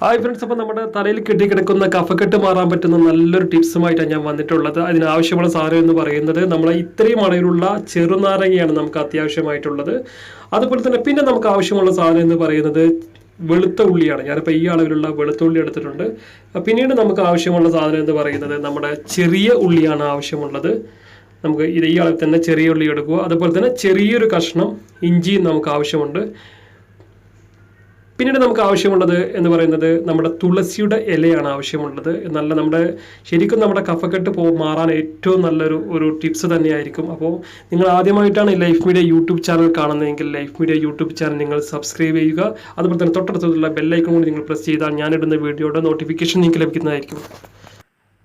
Hi friends, അപ്പോൾ നമ്മുടെ തലയിൽ കെട്ടിക്കിടക്കുന്ന കഫക്കെട്ട് മാറാൻ പറ്റുന്ന നല്ലൊരു ടിപ്സുമായിട്ടാണ് ഞാൻ വന്നിട്ടുള്ളത്. അതിനാവശ്യമുള്ള സാധനം എന്ന് പറയുന്നത് നമ്മൾ ഇത്രയും അളവിലുള്ള ചെറുനാരങ്ങയാണ് നമുക്ക് അത്യാവശ്യമായിട്ടുള്ളത്. അതുപോലെ തന്നെ പിന്നെ നമുക്ക് ആവശ്യമുള്ള സാധനം എന്ന് പറയുന്നത് വെളുത്ത ഉള്ളിയാണ്. ഞാനിപ്പോൾ ഈ അളവിലുള്ള വെളുത്തുള്ളി എടുത്തിട്ടുണ്ട്. പിന്നീട് നമുക്ക് ആവശ്യമുള്ള സാധനം എന്ന് പറയുന്നത് നമ്മുടെ ചെറിയ ഉള്ളിയാണ് ആവശ്യമുള്ളത്. നമുക്ക് ഈ അളവിൽ തന്നെ ചെറിയ ഉള്ളി എടുക്കുക. അതുപോലെ തന്നെ ചെറിയൊരു കഷ്ണം ഇഞ്ചിയും നമുക്ക് ആവശ്യമുണ്ട്. പിന്നീട് നമുക്ക് ആവശ്യമുള്ളത് എന്ന് പറയുന്നത് നമ്മുടെ തുളസിയുടെ ഇലയാണ് ആവശ്യമുള്ളത്. നല്ല ശരിക്കും നമ്മുടെ കഫക്കെട്ട് മാറാൻ ഏറ്റവും നല്ലൊരു ടിപ്സ് തന്നെയായിരിക്കും. അപ്പോൾ നിങ്ങൾ ആദ്യമായിട്ടാണ് ലൈഫ് മീഡിയ യൂട്യൂബ് ചാനൽ കാണുന്നതെങ്കിൽ ലൈഫ് മീഡിയ യൂട്യൂബ് ചാനൽ നിങ്ങൾ സബ്സ്ക്രൈബ് ചെയ്യുക. അതുപോലെ തന്നെ തൊട്ടടുത്തുള്ള ബെല്ലൈക്കൺ കൂടി നിങ്ങൾ പ്രസ് ചെയ്താൽ ഞാനിടുന്ന വീഡിയോയുടെ നോട്ടിഫിക്കേഷൻ നിങ്ങൾക്ക് ലഭിക്കുന്നതായിരിക്കും.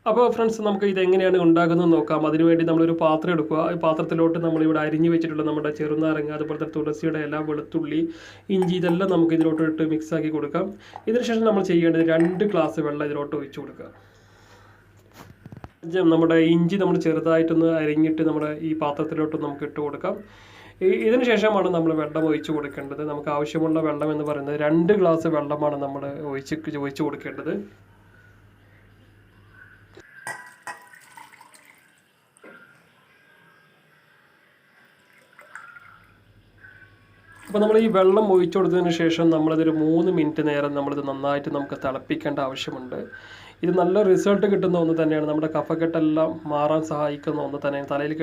അപ്പോൾ ഫ്രണ്ട്സ്, നമുക്ക് ഇതെങ്ങനെയാണ് ഉണ്ടാകുന്നത് നോക്കാം. അതിനുവേണ്ടി നമ്മളൊരു പാത്രം എടുക്കുക. ഈ പാത്രത്തിലോട്ട് നമ്മളിവിടെ അരിഞ്ഞു വെച്ചിട്ടുള്ള നമ്മുടെ ചെറുനാരങ്ങ, അതുപോലെ തന്നെ തുളസിയുടെ ഇല, വെളുത്തുള്ളി, ഇഞ്ചി ഇതെല്ലാം നമുക്ക് ഇതിലോട്ട് ഇട്ട് മിക്സാക്കി കൊടുക്കാം. ഇതിനുശേഷം നമ്മൾ ചെയ്യേണ്ടത് 2 ഗ്ലാസ് വെള്ളം ഇതിലോട്ട് ഒഴിച്ചു കൊടുക്കുക. നമ്മുടെ ഇഞ്ചി നമ്മൾ ചെറുതായിട്ടൊന്ന് അരിഞ്ഞിട്ട് നമ്മുടെ ഈ പാത്രത്തിലോട്ട് നമുക്ക് ഇട്ട് കൊടുക്കാം. ഇതിന് ശേഷമാണ് നമ്മൾ വെള്ളം ഒഴിച്ചു കൊടുക്കേണ്ടത്. നമുക്ക് ആവശ്യമുള്ള വെള്ളം എന്ന് പറയുന്നത് 2 ഗ്ലാസ് വെള്ളമാണ് നമ്മൾ ഒഴിച്ചു കൊടുക്കേണ്ടത്. അപ്പോൾ നമ്മൾ ഈ വെള്ളം ഒഴിച്ചു കൊടുത്തതിന് ശേഷം നമ്മളതൊരു 3 മിനിറ്റ് നേരം നമ്മളിത് നന്നായിട്ട് നമുക്ക് തിളപ്പിക്കേണ്ട ആവശ്യമുണ്ട്. ഇത് നല്ല റിസൾട്ട് കിട്ടുന്ന ഒന്ന് തന്നെയാണ്. നമ്മുടെ കഫക്കെട്ടെല്ലാം മാറാൻ സഹായിക്കുന്ന ഒന്ന് തന്നെയാണ്. തലയിൽ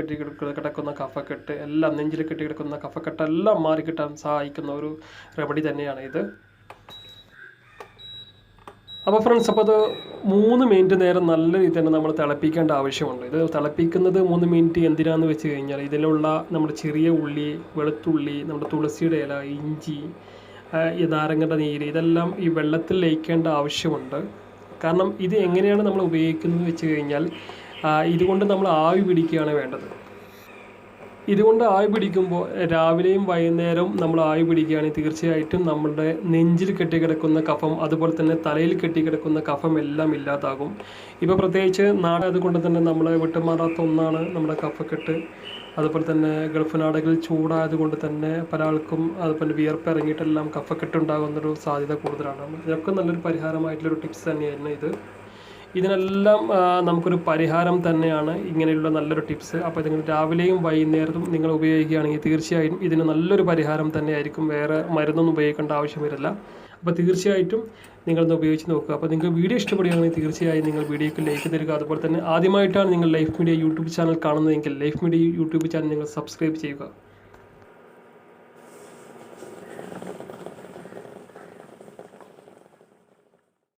കിടക്കുന്ന കഫക്കെട്ട് എല്ലാം, നെഞ്ചിൽ കിടക്കുന്ന കഫക്കെട്ടെല്ലാം മാറിക്കിട്ടാൻ സഹായിക്കുന്ന ഒരു റെമഡി തന്നെയാണ് ഇത്. അപ്പോൾ ഫ്രണ്ട്സ്, അപ്പോൾ അത് 3 മിനിറ്റ് നേരം നല്ല രീതിയിൽ തന്നെ നമ്മൾ തിളപ്പിക്കേണ്ട ആവശ്യമുണ്ട്. ഇത് തിളപ്പിക്കുന്നത് 3 മിനിറ്റ് എന്തിനാന്ന് വെച്ച് കഴിഞ്ഞാൽ ഇതിലുള്ള നമ്മുടെ ചെറിയ ഉള്ളി, വെളുത്തുള്ളി, നമ്മുടെ തുളസിയുടെ ഇല, ഇഞ്ചി, നാരങ്ങയുടെ നീര് ഇതെല്ലാം ഈ വെള്ളത്തിൽ ലയിക്കേണ്ട ആവശ്യമുണ്ട്. കാരണം ഇത് എങ്ങനെയാണ് നമ്മൾ ഉപയോഗിക്കുന്നത് വെച്ച് കഴിഞ്ഞാൽ ഇതുകൊണ്ട് നമ്മൾ ആവി പിടിക്കുകയാണ് വേണ്ടത്. ഇതുകൊണ്ട് ആവി പിടിക്കുമ്പോൾ രാവിലെയും വൈകുന്നേരവും നമ്മൾ ആവി പിടിക്കുകയാണെങ്കിൽ തീർച്ചയായിട്ടും നമ്മുടെ നെഞ്ചിൽ കെട്ടിക്കിടക്കുന്ന കഫം, അതുപോലെ തന്നെ തലയിൽ കെട്ടിക്കിടക്കുന്ന കഫം എല്ലാം ഇല്ലാതാകും. ഇപ്പോൾ പ്രത്യേകിച്ച് നാടായതുകൊണ്ട് തന്നെ നമ്മളെ വിട്ടുമാറാത്ത ഒന്നാണ് നമ്മുടെ കഫക്കെട്ട്. അതുപോലെ തന്നെ ഗൾഫ് നാടുകളിൽ ചൂടായതുകൊണ്ട് തന്നെ പല ആൾക്കും അതുപോലെ വിയർപ്പ് ഇറങ്ങിയിട്ടെല്ലാം കഫക്കെട്ടുണ്ടാകുന്നൊരു സാധ്യത കൂടുതലാണ്. ഇതൊക്കെ നല്ലൊരു പരിഹാരമായിട്ടുള്ളൊരു ടിപ്സ് തന്നെയായിരുന്നു ഇത്. ഇതിനെല്ലാം നമുക്കൊരു പരിഹാരം തന്നെയാണ് ഇങ്ങനെയുള്ള നല്ലൊരു ടിപ്സ്. അപ്പോൾ നിങ്ങൾ രാവിലെയും വൈകുന്നേരത്തും നിങ്ങൾ ഉപയോഗിക്കുകയാണെങ്കിൽ തീർച്ചയായും ഇതിന് നല്ലൊരു പരിഹാരം തന്നെയായിരിക്കും. വേറെ മരുന്നൊന്നും ഉപയോഗിക്കേണ്ട ആവശ്യം വരില്ല. അപ്പോൾ തീർച്ചയായിട്ടും നിങ്ങളൊന്ന് ഉപയോഗിച്ച് നോക്കുക. അപ്പോൾ നിങ്ങൾക്ക് വീഡിയോ ഇഷ്ടപ്പെടുകയാണെങ്കിൽ തീർച്ചയായും നിങ്ങൾ വീഡിയോയ്ക്ക് ലൈക്ക് തരിക. അതുപോലെ തന്നെ ആദ്യമായിട്ടാണ് നിങ്ങൾ ലൈഫ് മീഡിയ യൂട്യൂബ് ചാനൽ കാണുന്നതെങ്കിൽ ലൈഫ് മീഡിയ യൂട്യൂബ് ചാനൽ നിങ്ങൾ സബ്സ്ക്രൈബ് ചെയ്യുക.